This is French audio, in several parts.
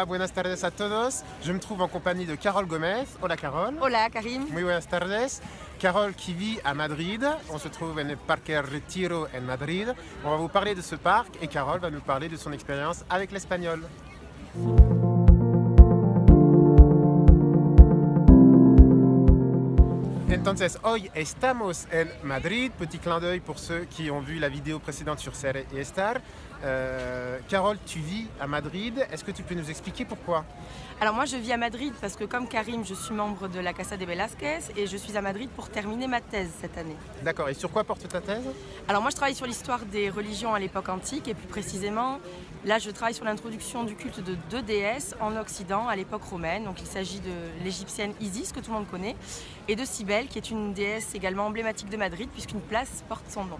Hola, buenas tardes a todos. Je me trouve en compagnie de Carol Gomez. Hola Carol. Hola Karim. Muy buenas tardes. Carol qui vit à Madrid. On se trouve en el Parque Retiro en Madrid. On va vous parler de ce parc et Carol va nous parler de son expérience avec l'espagnol. Entonces, hoy estamos en Madrid. Petit clin d'œil pour ceux qui ont vu la vidéo précédente sur Ser y Estar. Carole, tu vis à Madrid. Est-ce que tu peux nous expliquer pourquoi? Alors moi je vis à Madrid parce que comme Karim je suis membre de la Casa de Velázquez et je suis à Madrid pour terminer ma thèse cette année. D'accord, et sur quoi porte ta thèse? Alors moi je travaille sur l'histoire des religions à l'époque antique et plus précisément là je travaille sur l'introduction du culte de deux déesses en Occident à l'époque romaine. Donc il s'agit de l'égyptienne Isis que tout le monde connaît et de Cybèle qui est une déesse également emblématique de Madrid puisqu'une place porte son nom.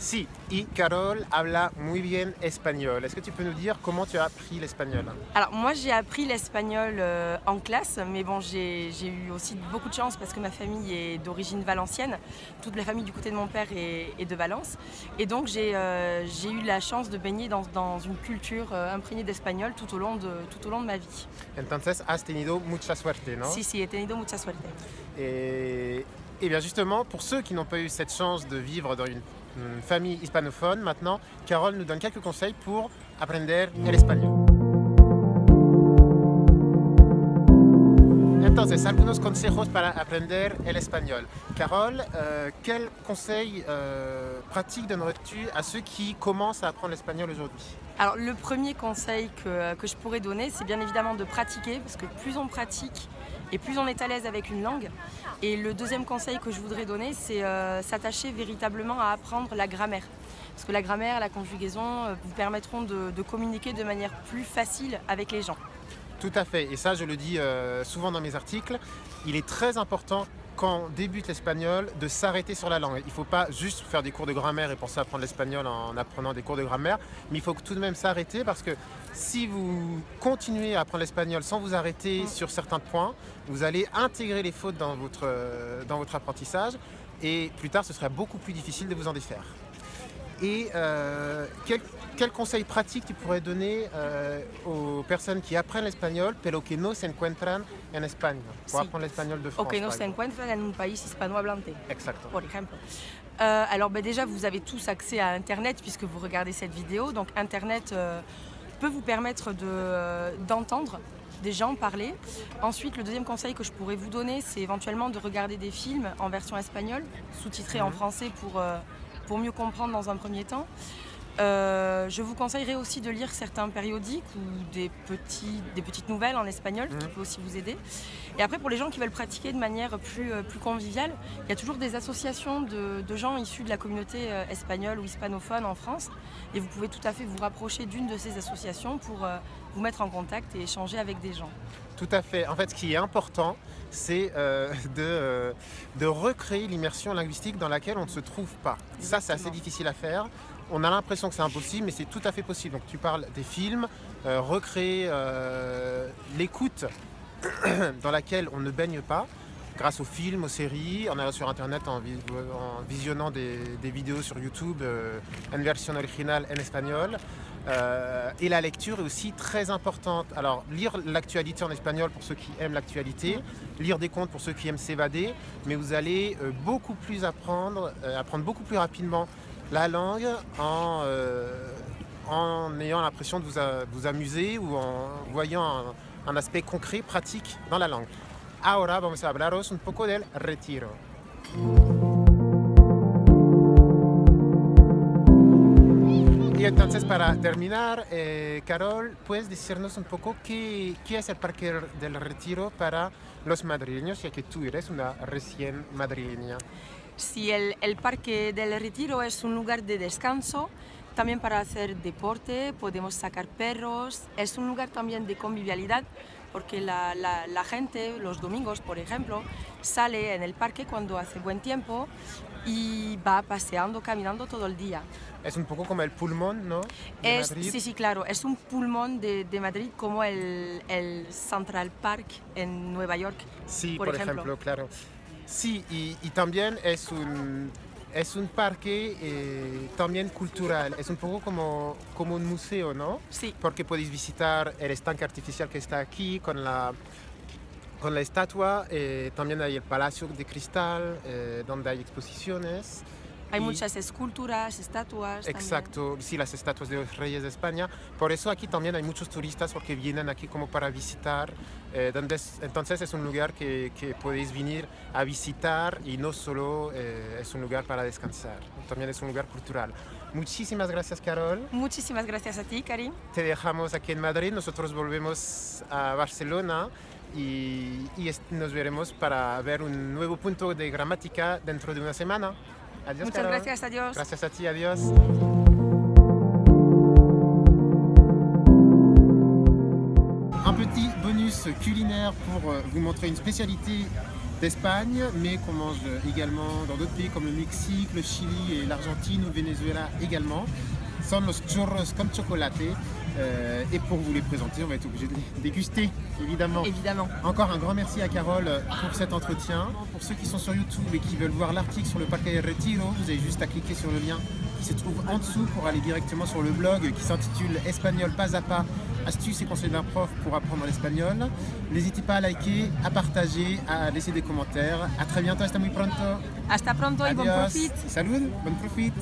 Si, y Carol habla muy bien espagnol. Est-ce que tu peux nous dire comment tu as appris l'espagnol? Alors moi j'ai appris l'espagnol en classe, mais bon j'ai eu aussi beaucoup de chance parce que ma famille est d'origine valencienne. Toute la famille du côté de mon père est de Valence. Et donc j'ai eu la chance de baigner dans une culture imprégnée d'espagnol tout au long de ma vie. Entonces has tenido mucha suerte, ¿no? Si, he tenido mucha suerte. Et bien justement, pour ceux qui n'ont pas eu cette chance de vivre dans une famille hispanophone, maintenant, Carole nous donne quelques conseils pour aprender el español. Entonces, algunos consejos para aprender el español. Carole, quels conseils pratiques donnerais-tu à ceux qui commencent à apprendre l'espagnol aujourd'hui? Alors le premier conseil que je pourrais donner, c'est bien évidemment de pratiquer, parce que plus on pratique et plus on est à l'aise avec une langue. Et le deuxième conseil que je voudrais donner, c'est s'attacher véritablement à apprendre la grammaire. Parce que la grammaire, la conjugaison vous permettront de communiquer de manière plus facile avec les gens. Tout à fait, et ça je le dis souvent dans mes articles, il est très important quand on débute l'espagnol de s'arrêter sur la langue. Il ne faut pas juste faire des cours de grammaire et penser à apprendre l'espagnol en apprenant des cours de grammaire, mais il faut tout de même s'arrêter parce que si vous continuez à apprendre l'espagnol sans vous arrêter sur certains points, vous allez intégrer les fautes dans votre apprentissage et plus tard ce sera beaucoup plus difficile de vous en défaire. Et quel conseil pratique tu pourrais donner aux personnes qui apprennent l'espagnol pero que no se encuentran en Espagne pour apprendre l'espagnol de France? O que no se encuentran en un país hispanohablante. Exactement. Por ejemplo. Alors déjà vous avez tous accès à Internet puisque vous regardez cette vidéo. Donc Internet peut vous permettre d'entendre des gens parler. Ensuite, le deuxième conseil que je pourrais vous donner, c'est éventuellement de regarder des films en version espagnole, sous-titrés en français pour mieux comprendre dans un premier temps. Je vous conseillerais aussi de lire certains périodiques ou des petites nouvelles en espagnol qui peut aussi vous aider. Et après, pour les gens qui veulent pratiquer de manière plus conviviale, il y a toujours des associations de gens issus de la communauté espagnole ou hispanophone en France. Et vous pouvez tout à fait vous rapprocher d'une de ces associations pour vous mettre en contact et échanger avec des gens. Tout à fait. En fait, ce qui est important, c'est de recréer l'immersion linguistique dans laquelle on ne se trouve pas. Ça, c'est assez difficile à faire. On a l'impression que c'est impossible, mais c'est tout à fait possible. Donc tu parles des films, recréer l'écoute dans laquelle on ne baigne pas, grâce aux films, aux séries, en allant sur Internet, en visionnant des vidéos sur YouTube en version originale en espagnol. Et la lecture est aussi très importante. Alors, lire l'actualité en espagnol pour ceux qui aiment l'actualité, lire des contes pour ceux qui aiment s'évader, mais vous allez beaucoup plus apprendre beaucoup plus rapidement la langue en ayant l'impression de vous amuser ou en voyant un aspect concret, pratique dans la langue. Ahora vamos a hablaros un poco del retiro. Y entonces para terminar, Carol, ¿puedes decirnos un poco qué es el Parque del Retiro para los madrileños, ya que tú eres una recién madrileña? Sí, el Parque del Retiro es un lugar de descanso, también para hacer deporte, podemos sacar perros, es un lugar también de convivialidad, porque la gente los domingos, por ejemplo, sale en el parque cuando hace buen tiempo y va paseando, caminando todo el día. Es un poco como el pulmón, ¿no? De Madrid. Sí, claro, es un pulmón de Madrid como el Central Park en Nueva York, Sí, por ejemplo. Claro. Sí, y también es Es un parque también cultural, es un poco como un museo, ¿no? Sí. Porque podéis visitar el estanque artificial que está aquí con la estatua, también hay el Palacio de Cristal, donde hay exposiciones. Hay muchas esculturas, estatuas. Exacto, también. sí, las estatuas de los reyes de España. Por eso aquí también hay muchos turistas porque vienen aquí como para visitar. Entonces es un lugar que podéis venir a visitar y no solo es un lugar para descansar, también es un lugar cultural. Muchísimas gracias, Carol. Muchísimas gracias a ti, Karim. Te dejamos aquí en Madrid, nosotros volvemos a Barcelona y nos veremos para ver un nuevo punto de gramática dentro de una semana. Adiós, Muchas Carol. gracias, adiós. Gracias a ti, adiós. Un petit bonus culinaire pour vous montrer une spécialité d'Espagne, mais qu'on mange également dans d'autres pays comme le Mexique, le Chili et l'Argentine ou le Venezuela également. Sont los churros con chocolate. Et pour vous les présenter, on va être obligé de les déguster, évidemment. Évidemment. Encore un grand merci à Carole pour cet entretien. Pour ceux qui sont sur YouTube et qui veulent voir l'article sur le Parque del Retiro, vous avez juste à cliquer sur le lien qui se trouve en dessous pour aller directement sur le blog qui s'intitule Espagnol pas à pas, astuces et conseils d'un prof pour apprendre l'espagnol. N'hésitez pas à liker, à partager, à laisser des commentaires. À très bientôt, hasta muy pronto. Hasta pronto y bon Adiós. profit. Salud, bon profit.